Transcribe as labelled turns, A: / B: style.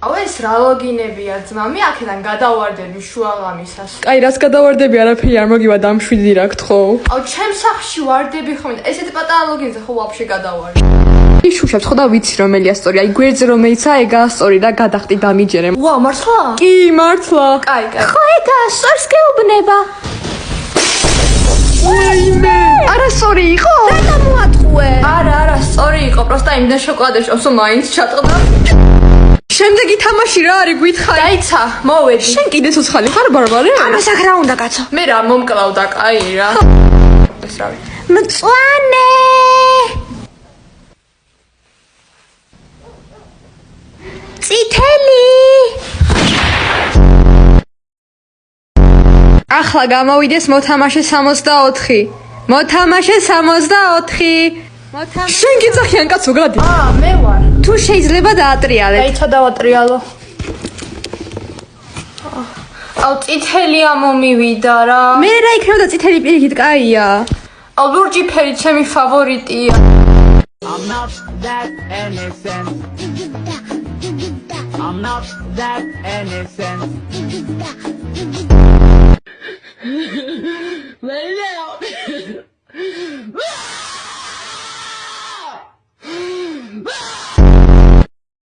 A: აუ ეს რა ლოგინებია ძმა მე აქედან გადავარდები შუაღამისას
B: აი რაც გადავარდები არაფერი არ მოგივა დამშვიდი რა გთხოვ
A: აუ ჩემ სახლში ვარდები ხომ ესეთი პატარა ლოგინზე ხო ვაფშე გადავარდი
B: შუშებს ხო და ვიცი რომელია სწორი აი გვერდზე რომელიცაა ეგაა სწორი და გადახტი დამიჯერე
A: ვა მართლა
B: კი მართლა
A: კაი
C: ხო ეგა სწორს გეუბნება
B: ვაიმე არა სწორი იყო
C: რატო მოატყუე
A: არა სწორი იყო პროსტა იმდენ შოკოლადე შოვსო მაინც ჩატყდა
B: შემდეგი თამაში რა არის გითხარი
A: დაიცა მოვედი
B: შენ კიდე ცოცხალი ხარ ბარბარე
C: ამას აქ რა უნდა კაცო
A: მე რა მომკლავდა კაი რა ეს რავი
C: მწვანე წითელი
B: ახლა გამოვიდეს მოთამაშე 64 მოთამაშე 64 შენ გიძახიან კაცო გადი
A: მე ვარ
B: თუ შეიძლება დაატრიალებ
A: დაიცა დავატრიალო აუ წითელია მომივიდა რა
B: მე რა იქნება და წითელი პირიქით კაია
A: აუ ლურჯი ფერი ჩემი ფავორიტია
D: I'm not that innocent. I'm not that innocent.